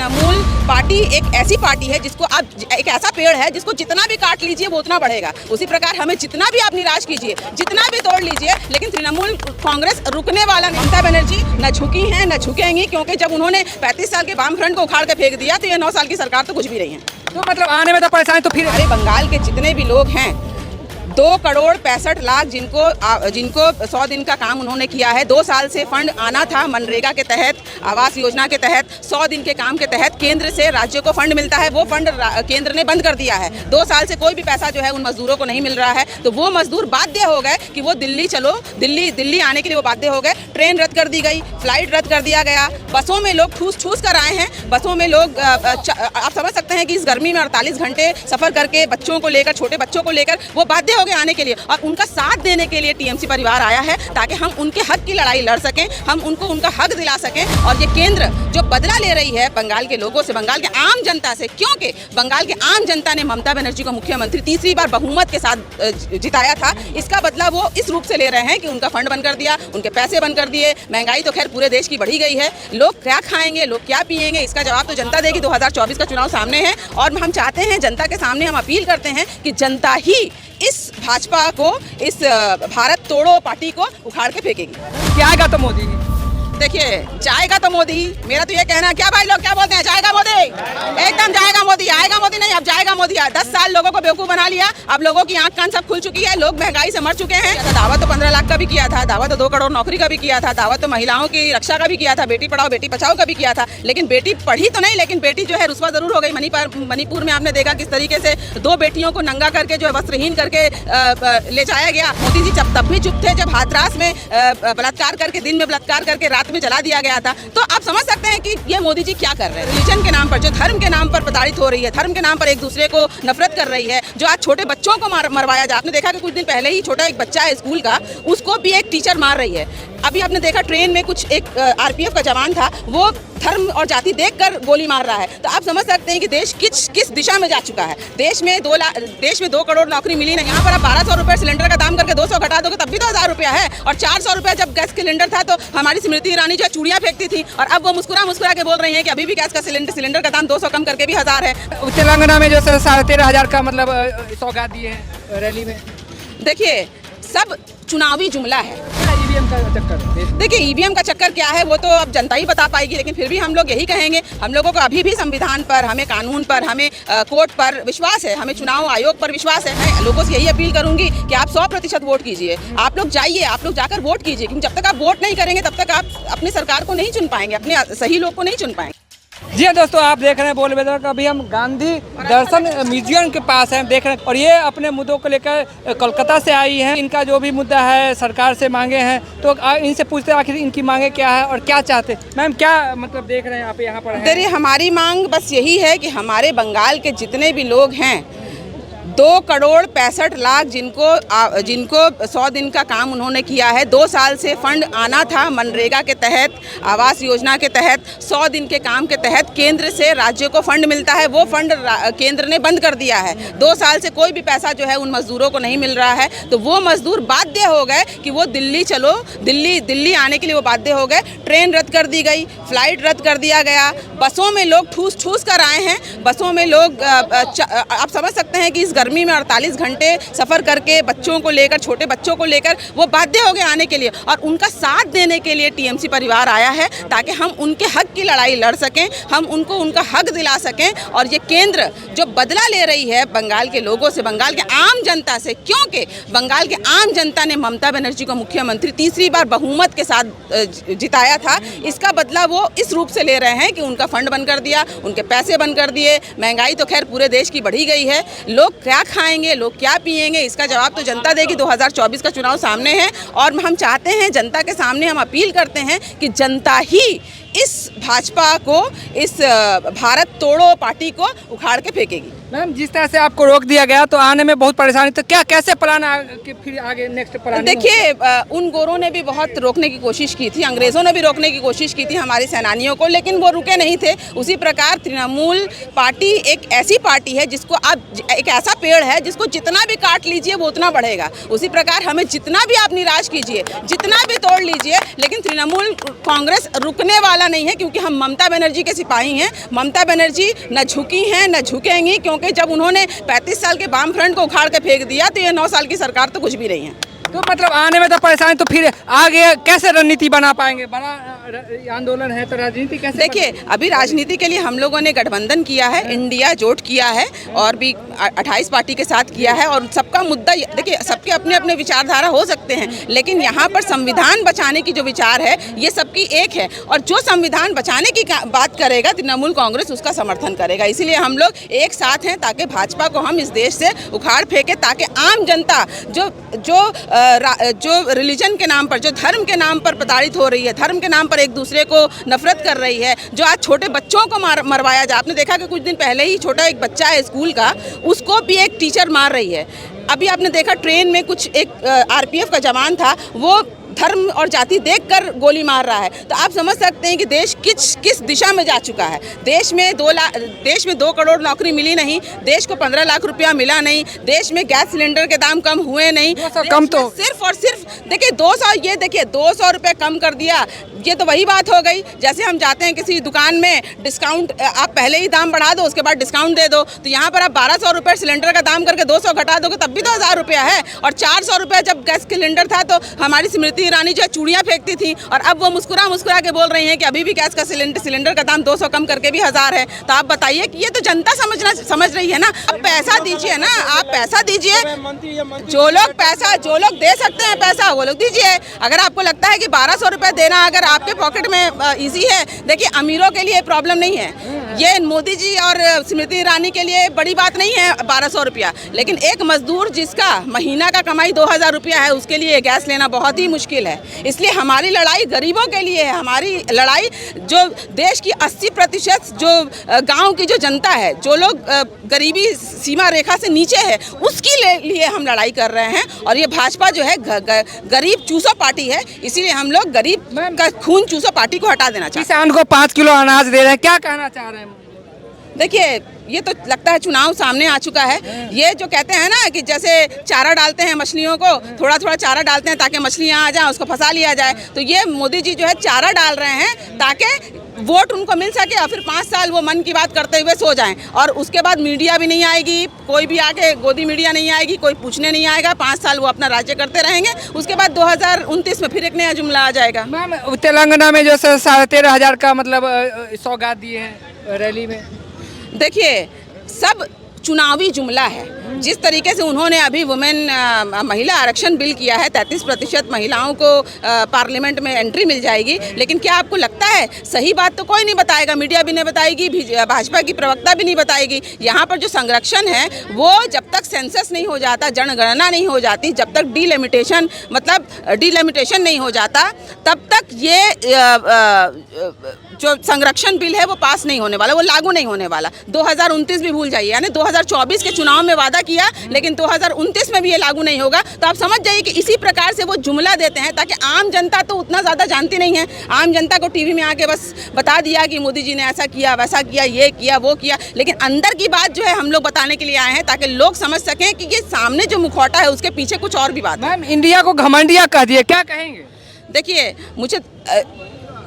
Trinamool party एक ऐसी party है जिसको आप एक ऐसा पेड़ है जिसको जितना भी काट लीजिए वो उतना बढ़ेगा। उसी प्रकार हमें जितना भी आप निराश कीजिए, जितना भी तोड़ लीजिए, लेकिन तृणमूल कांग्रेस रुकने वाला नहीं। ममता बनर्जी न झुकी हैं न झुकेंगी, क्योंककि जब उन्होंने 35 साल के वाम फ्रंट को उखाड़ के फेंक दिया तो ये 9 साल की सरकार तो कुछ भी नहीं है। तो मतलब आने में तो परेशानी तो फिर हमारे बंगाल के जितने भी लोग हैं 2,65,00,000 जिनको 100 दिन का काम उन्होंने किया है। 2 साल से फंड आना था मनरेगा के तहत, आवास योजना के तहत, 100 दिन के काम के तहत केंद्र से राज्य को फंड मिलता है। वो फंड केंद्र ने बंद कर दिया है। 2 साल से कोई भी पैसा जो है उन मजदूरों को नहीं मिल रहा है, तो वो मजदूर बाध्य हो गए कि वो दिल्ली चलो, दिल्ली आने के लिए वो बाध्य हो गए। ट्रेन रद्द कर दी गई, फ्लाइट रद्द कर दिया गया, बसों में लोग ठूस कर आए हैं। बसों में लोग आप समझ सकते हैं कि इस गर्मी में 48 घंटे सफर करके बच्चों को लेकर, छोटे बच्चों को लेकर वो बाध्य हो गए आने के लिए, और उनका साथ देने के लिए टीएमसी परिवार आया है ताकि हम उनके हक की लड़ाई लड़ सकें, हम उनको उनका हक दिला सकें। और ये केंद्र जो बदला ले रही है बंगाल के लोगों से, बंगाल के आम जनता से, क्योंकि बंगाल के आम जनता ने ममता बनर्जी को मुख्यमंत्री तीसरी बार बहुमत के साथ जिताया था, इसका बदला वो इस रूप से ले रहे हैं कि उनका फंड बंद कर दिया, उनके पैसे बंद कर दिए। महंगाई तो खैर पूरे देश की बढ़ी गई है, लोग क्या खाएंगे, लोग क्या पिएंगे, इसका जवाब तो जनता देगी। 2024 का चुनाव सामने है और हम चाहते हैं, जनता के सामने हम अपील करते हैं कि जनता ही इस भाजपा को, इस भारत तोड़ो पार्टी को उखाड़ के फेंकेगी। क्या आएगा तो मोदी। देखिए, जाएगा तो मोदी। मेरा तो ये कहना है, क्या भाई लोग क्या बोलते हैं, जाएगा मोदी, एकदम जाएगा मोदी। आएगा मोदी नहीं, अब जाएगा मोदी। 10 साल लोगों को बेवकूफ बना लिया, अब लोगों की आंख कान सब खुल चुकी है, लोग महंगाई से मर चुके हैं। दावा तो 15 लाख का भी किया था, दावा तो 2 करोड़ नौकरी का भी किया था, दावा तो महिलाओं की रक्षा का भी किया था, बेटी पढ़ाओ बेटी बचाओ का भी किया था, लेकिन बेटी पढ़ी तो नहीं, लेकिन बेटी जो है रुस्वा जरूर हो गई। मणिपुर में आपने देखा किस तरीके से 2 बेटियों को नंगा करके जो है वस्त्रहीन करके ले जाया गया। मोदी जी तब भी चुप थे जब हाथरस में बलात्कार करके, दिन में बलात्कार करके रात में जला दिया गया था। तो आप समझ सकते हैं कि ये मोदी जी क्या कर रहे हैं। रिलीजन के नाम पर, जो धर्म के नाम पर प्रताड़ित हो रही है, धर्म के नाम पर एक दूसरे को नफरत कर रही है, जो आज छोटे बच्चों को मरवाया जा। आपने देखा कि कुछ दिन पहले ही छोटा एक बच्चा है स्कूल का, उसको भी एक टीचर मार रही है। अभी आपने देखा ट्रेन में कुछ एक आरपीएफ का जवान था, वो धर्म और जाति देखकर गोली मार रहा है। तो आप समझ सकते हैं कि देश किस दिशा में जा चुका है। देश में 2 करोड़ नौकरी मिली नहीं, यहाँ पर आप 1200 रुपये सिलेंडर का दाम करके 200 घटा दोगे तब भी तो 1000 रुपया है। और 400 रुपये जब गैस सिलेंडर था तो हमारी स्मृति ईरानी जो चूड़ियाँ फेंकती थी, और अब वो मुस्कुरा के बोल रही है कि अभी भी गैस का सिलेंडर का दाम 200 कम करके भी 1000 है। तेलंगाना में जो 13,500 का मतलब सौगात दिए हैं रैली में। देखिए, सब चुनावी जुमला है। ईवीएम का चक्कर, देखिए ईवीएम का चक्कर क्या है वो तो अब जनता ही बता पाएगी, लेकिन फिर भी हम लोग यही कहेंगे, हम लोगों को अभी भी संविधान पर, हमें कानून पर, हमें कोर्ट पर विश्वास है, हमें चुनाव आयोग पर विश्वास है। मैं लोगों से यही अपील करूंगी कि आप 100% वोट कीजिए। आप लोग जाइए, आप लोग जाकर वोट कीजिए, क्योंकि जब तक आप वोट नहीं करेंगे तब तक आप अपनी सरकार को नहीं चुन पाएंगे, अपने सही लोग को नहीं चुन पाएंगे। जी हाँ दोस्तों, आप देख रहे हैं बोल बेदर का। अभी हम गांधी दर्शन म्यूजियम के पास हैं, देख रहे हैं, और ये अपने मुद्दों को लेकर कोलकाता से आई हैं। इनका जो भी मुद्दा है सरकार से मांगे हैं, तो इनसे पूछते हैं आखिर इनकी मांगे क्या है और क्या चाहते हैं। मैम क्या मतलब देख रहे हैं आप यहाँ पर? देखिए, हमारी मांग बस यही है कि हमारे बंगाल के जितने भी लोग हैं 2,65,00,000 जिनको 100 दिन का काम उन्होंने किया है। 2 साल से फंड आना था मनरेगा के तहत, आवास योजना के तहत, 100 दिन के काम के तहत केंद्र से राज्य को फंड मिलता है। वो फंड केंद्र ने बंद कर दिया है। 2 साल से कोई भी पैसा जो है उन मजदूरों को नहीं मिल रहा है, तो वो मजदूर बाध्य हो गए कि वो दिल्ली चलो, दिल्ली आने के लिए वो बाध्य हो गए। ट्रेन रद्द कर दी गई, फ्लाइट रद्द कर दिया गया, बसों में लोग ठूस कर आए हैं। बसों में लोग आप समझ सकते हैं कि इस गर्मी में 48 घंटे सफर करके बच्चों को लेकर, छोटे बच्चों को लेकर वो बाध्य हो गए आने के लिए, और उनका साथ देने के लिए टीएमसी परिवार आया है ताकि हम उनके हक की लड़ाई लड़ सकें, हम उनको उनका हक दिला सकें। और ये केंद्र जो बदला ले रही है बंगाल के लोगों से, बंगाल के आम जनता से, क्योंकि बंगाल के आम जनता ने ममता बनर्जी को मुख्यमंत्री तीसरी बार बहुमत के साथ जिताया था, इसका बदला वो इस रूप से ले रहे हैं कि उनका फंड बंद कर दिया, उनके पैसे बंद कर दिए। महंगाई तो खैर पूरे देश की बढ़ी गई है, लोग क्या खाएंगे, लोग क्या पिएंगे, इसका जवाब तो जनता देगी। 2024 का चुनाव सामने है और हम चाहते हैं, जनता के सामने हम अपील करते हैं कि जनता ही इस भाजपा को, इस भारत तोड़ो पार्टी को उखाड़ के फेंकेगी। मैम जिस तरह से आपको रोक दिया गया तो आने में बहुत परेशानी, तो क्या कैसे प्लान फिर आगे नेक्स्ट प्लान? देखिए, उन गोरों ने भी बहुत रोकने की कोशिश की थी, अंग्रेज़ों ने भी रोकने की कोशिश की थी हमारे सेनानियों को, लेकिन वो रुके नहीं थे। उसी प्रकार तृणमूल पार्टी एक ऐसी पार्टी है जिसको आप, एक ऐसा पेड़ है जिसको जितना भी काट लीजिए वो उतना बढ़ेगा। उसी प्रकार हमें जितना भी आप निराश कीजिए, जितना भी तोड़ लीजिए, लेकिन तृणमूल कांग्रेस रुकने वाला पता नहीं है, क्योंकि हम ममता बनर्जी के सिपाही हैं। ममता बनर्जी न झुकी हैं न झुकेंगी, क्योंकि जब उन्होंने 35 साल के वाम फ्रंट को उखाड़ के फेंक दिया तो ये 9 साल की सरकार तो कुछ भी नहीं है। तो मतलब आने में तो परेशानी, तो फिर आगे कैसे रणनीति बना पाएंगे? बड़ा आंदोलन है तो राजनीति कैसे? देखिए, अभी राजनीति के लिए हम लोगों ने गठबंधन किया है, इंडिया जोट किया है और भी 28 पार्टी के साथ किया है। और सबका मुद्दा, देखिए सबके अपने अपने विचारधारा हो सकते हैं, लेकिन यहाँ पर संविधान बचाने की जो विचार है ये सबकी एक है। और जो संविधान बचाने की बात करेगा तृणमूल कांग्रेस उसका समर्थन करेगा। इसीलिए हम लोग एक साथ हैं ताकि भाजपा को हम इस देश से उखाड़ फेंके, ताकि आम जनता जो रिलीजन के नाम पर, जो धर्म के नाम पर प्रताड़ित हो रही है, धर्म के नाम पर एक दूसरे को नफरत कर रही है, जो आज छोटे बच्चों को मरवाया जा, आपने देखा कि कुछ दिन पहले ही छोटा एक बच्चा है स्कूल का, उसको भी एक टीचर मार रही है। अभी आपने देखा ट्रेन में कुछ एक आरपीएफ का जवान था, वो धर्म और जाति देखकर गोली मार रहा है। तो आप समझ सकते हैं कि देश किस दिशा में जा चुका है। देश में 2 करोड़ नौकरी मिली नहीं, देश को 15 लाख रुपया मिला नहीं, देश में गैस सिलेंडर के दाम कम हुए नहीं, कम तो सिर्फ और सिर्फ देखिए 200 रुपये कम कर दिया। ये तो वही बात हो गई, जैसे हम जाते हैं किसी दुकान में, डिस्काउंट आप पहले ही दाम बढ़ा दो, उसके बाद डिस्काउंट दे दो। तो यहाँ पर आप 1200 रुपये सिलेंडर का दाम करके 200 घटा दोगे तब भी तो 1000 रुपया है। और 400 रुपये जब गैस सिलेंडर था तो हमारी स्मृति ईरानी जो चूड़ियाँ फेंकती थी, और अब वो मुस्कुरा के बोल रही हैं कि अभी भी गैस का सिलेंडर का दाम 200 कम करके भी 1000 है। तो आप बताइए कि ये तो जनता समझ रही है ना। अब पैसा दीजिए ना, आप पैसा दीजिए, जो लोग दे सकते हैं पैसा वो लोग दीजिए। अगर आपको लगता है कि 1200 रुपये देना अगर आपके पॉकेट में इजी है, देखिए अमीरों के लिए प्रॉब्लम नहीं है, ये मोदी जी और स्मृति ईरानी के लिए बड़ी बात नहीं है 1200 रुपया, लेकिन एक मजदूर जिसका महीना का कमाई 2000 रुपया है उसके लिए गैस लेना बहुत ही मुश्किल है। इसलिए हमारी लड़ाई गरीबों के लिए है, हमारी लड़ाई जो देश की 80% जो गाँव की जो जनता है, जो लोग गरीबी सीमा रेखा से नीचे है, उसके लिए हम लड़ाई कर रहे हैं। और ये भाजपा जो है गरीब चूसो पार्टी है, इसीलिए हम लोग गरीब का खून चूसो पार्टी को हटा देना चाहते हैं। किसान को 5 किलो अनाज दे रहे हैं, क्या कहना चाह रहे हैं? देखिए, ये तो लगता है चुनाव सामने आ चुका है। ये जो कहते हैं ना कि जैसे चारा डालते हैं मछलियों को, थोड़ा थोड़ा चारा डालते हैं ताकि मछलियाँ आ जाएं, उसको फंसा लिया जाए, तो ये मोदी जी जो है चारा डाल रहे हैं ताकि वोट उनको मिल सके और फिर 5 साल वो मन की बात करते हुए सो जाएं। और उसके बाद मीडिया भी नहीं आएगी, कोई भी आके गोदी मीडिया नहीं आएगी, कोई पूछने नहीं आएगा। 5 साल वो अपना राज्य करते रहेंगे, उसके बाद 2029 में फिर एक नया जुमला आ जाएगा। मैम, तेलंगाना में जो 13,500 का मतलब सौगात दिए हैं रैली में, देखिए सब चुनावी जुमला है। जिस तरीके से उन्होंने अभी महिला आरक्षण बिल किया है, 33% महिलाओं को पार्लियामेंट में एंट्री मिल जाएगी, लेकिन क्या आपको लगता है सही बात तो कोई नहीं बताएगा, मीडिया भी नहीं बताएगी, भाजपा की प्रवक्ता भी नहीं बताएगी। यहाँ पर जो संरक्षण है वो जब तक सेंसस नहीं हो जाता, जनगणना नहीं हो जाती, जब तक डिलिमिटेशन नहीं हो जाता, तब तक ये जो संरक्षण बिल है वो पास नहीं होने वाला, वो लागू नहीं होने वाला। 2029 भी भूल जाइए, यानी 2024 के चुनाव में वादा किया, लेकिन 2029 में भी ये लागू नहीं होगा। तो आप समझ जाइए कि इसी प्रकार से वो जुमला देते हैं ताकि आम जनता तो उतना ज़्यादा जानती नहीं है। आम जनता को टीवी में आके बस बता दिया कि मोदी जी ने ऐसा किया, वैसा किया, ये किया, वो किया, लेकिन अंदर की बात जो है हम लोग बताने के लिए आए हैं ताकि लोग समझ सकें कि ये सामने जो मुखौटा है उसके पीछे कुछ और भी बात है। मैम, इंडिया को घमंडिया कह दिए, क्या कहेंगे? देखिए, मुझे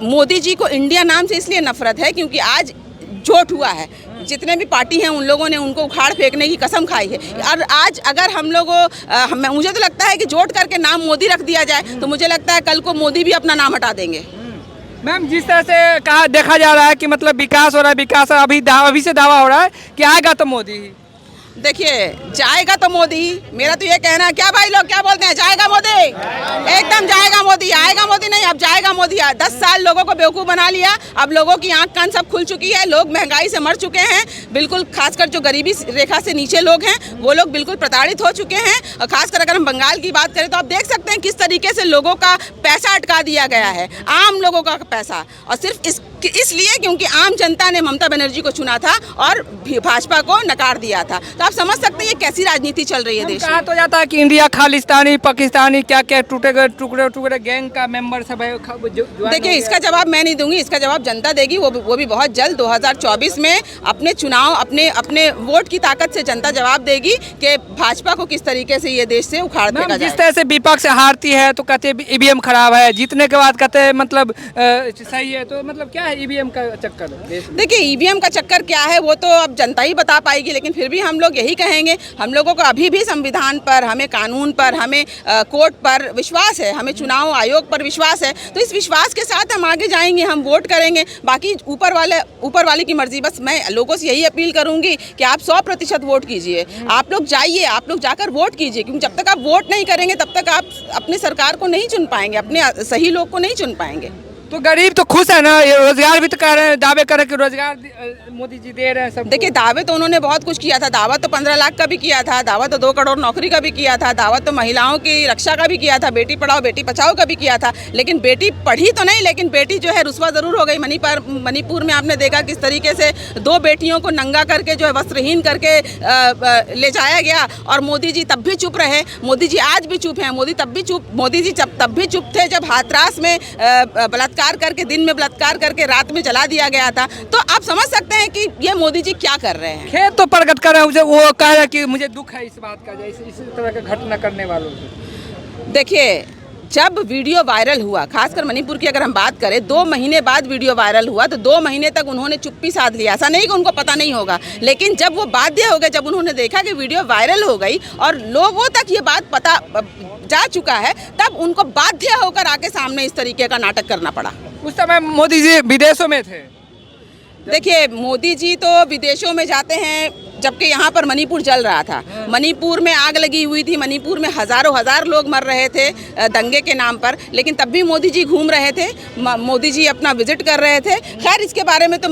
मोदी जी को इंडिया नाम से इसलिए नफरत है क्योंकि आज झूठ हुआ है। जितने भी पार्टी हैं उन लोगों ने उनको उखाड़ फेंकने की कसम खाई है। और आज अगर हम लोगों मुझे तो लगता है कि जोड़ करके नाम मोदी रख दिया जाए तो मुझे लगता है कल को मोदी भी अपना नाम हटा देंगे। मैम, जिस तरह से देखा जा रहा है कि मतलब विकास हो रहा है, विकास अभी से दावा हो रहा है कि आएगा तो मोदी ही। देखिए, जाएगा तो मोदी, मेरा तो ये कहना है। क्या भाई लोग क्या बोलते हैं, जाएगा मोदी? एकदम जाएगा मोदी, आएगा मोदी नहीं, अब जाएगा मोदी। 10 साल लोगों को बेवकूफ़ बना लिया, अब लोगों की आंख कान सब खुल चुकी है, लोग महंगाई से मर चुके हैं, बिल्कुल खासकर जो गरीबी रेखा से नीचे लोग हैं वो लोग बिल्कुल प्रताड़ित हो चुके हैं। और खासकर अगर हम बंगाल की बात करें तो आप देख सकते हैं किस तरीके से लोगों का पैसा अटका दिया गया है, आम लोगों का पैसा, और सिर्फ इसलिए क्योंकि आम जनता ने ममता बनर्जी को चुना था और भाजपा को नकार दिया था। तो आप समझ सकते हैं ये कैसी राजनीति चल रही है देश में। कहा तो जाता है कि इंडिया खालिस्तानी, पाकिस्तानी, क्या क्या टुकड़े गैंग का मेंबर सब है। देखिए, इसका जवाब मैं नहीं दूंगी, इसका जवाब जनता देगी, वो भी बहुत जल्द। 2024 में अपने चुनाव, अपने वोट की ताकत से जनता जवाब देगी कि भाजपा को किस तरीके से ये देश से उखाड़ फेंका जाए। जिस तरह से विपक्ष हारती है तो कहते हैं ईवीएम खराब है, जीतने के बाद कहते हैं मतलब सही है, तो मतलब क्या है ईवीएम का चक्कर देश में? देखिए ईवीएम का चक्कर क्या है वो तो अब जनता ही बता पाएगी, लेकिन फिर भी हम लोग यही कहेंगे, हम लोगों को अभी भी संविधान पर, हमें कानून पर, हमें कोर्ट पर विश्वास है, हमें चुनाव आयोग पर विश्वास है। तो इस विश्वास के साथ हम आगे जाएंगे, हम वोट करेंगे। बाकी ऊपर वाले की मर्जी। बस मैं लोगों से यही अपील करूंगी कि आप 100% वोट कीजिए, आप लोग जाइए, आप लोग जाकर वोट कीजिए, क्योंकि जब तक आप वोट नहीं करेंगे तब तक आप अपनी सरकार को नहीं चुन पाएंगे, अपने सही लोग को नहीं चुन पाएंगे। तो गरीब तो खुश है ना, ये रोजगार भी तो कर रहे हैं, दावे कर रहे हैं कि रोजगार मोदी जी दे रहे हैं सब। देखिए दावे तो उन्होंने बहुत कुछ किया था, दावा तो 15 लाख का भी किया था, दावा तो 2 करोड़ नौकरी का भी किया था, दावा तो महिलाओं की रक्षा का भी किया था, बेटी पढ़ाओ बेटी बचाओ का भी किया था, लेकिन बेटी पढ़ी तो नहीं, लेकिन बेटी जो है रुस्वा जरूर हो गई। मणिपुर में आपने देखा किस तरीके से 2 बेटियों को नंगा करके जो है वस्त्रहीन करके ले जाया गया, और मोदी जी तब भी चुप रहे। मोदी जी आज भी चुप हैं, मोदी जी तब भी चुप थे जब हाथरस में बलात्कार करके, दिन में बलात्कार करके रात में जला दिया गया था। तो आप समझ सकते हैं कि ये मोदी जी क्या कर रहे हैं। खेद तो प्रकट कर रहे हैं, वो कह रहे हैं कि मुझे दुख है इस बात का, इस तरह का घटना करने वालों से। देखिए जब वीडियो वायरल हुआ, खासकर मणिपुर की अगर हम बात करें, 2 महीने बाद वीडियो वायरल हुआ, तो 2 महीने तक उन्होंने चुप्पी साध लिया। ऐसा नहीं कि उनको पता नहीं होगा, लेकिन जब वो बाध्य हो गए, जब उन्होंने देखा कि वीडियो वायरल हो गई और लोगों तक ये बात पता जा चुका है, तब उनको बाध्य होकर आके सामने इस तरीके का नाटक करना पड़ा। उस समय मोदी जी विदेशों में थे। देखिए मोदी जी तो विदेशों में जाते हैं, जबकि यहाँ पर मणिपुर जल रहा था, मणिपुर में आग लगी हुई थी, मणिपुर में हजार लोग मर रहे थे दंगे के नाम पर, लेकिन तब भी मोदी जी घूम रहे थे, मोदी जी अपना विजिट कर रहे थे। खैर इसके बारे में तो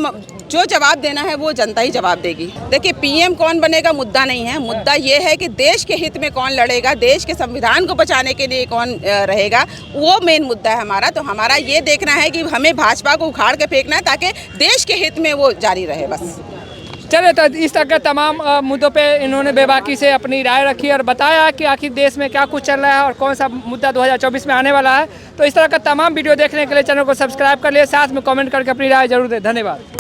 जो जवाब देना है वो जनता ही जवाब देगी। देखिए पीएम कौन बनेगा मुद्दा नहीं है, मुद्दा ये है कि देश के हित में कौन लड़ेगा, देश के संविधान को बचाने के लिए कौन रहेगा, वो मेन मुद्दा है हमारा। तो हमारा ये देखना है कि हमें भाजपा को उखाड़ के फेंकना है ताकि देश के हित में वो जारी रहे बस। चले तो इस तरह के तमाम मुद्दों पे इन्होंने बेबाकी से अपनी राय रखी और बताया कि आखिर देश में क्या कुछ चल रहा है और कौन सा मुद्दा 2024 में आने वाला है। तो इस तरह का तमाम वीडियो देखने के लिए चैनल को सब्सक्राइब कर लिए, साथ में कमेंट करके अपनी राय जरूर दें। धन्यवाद।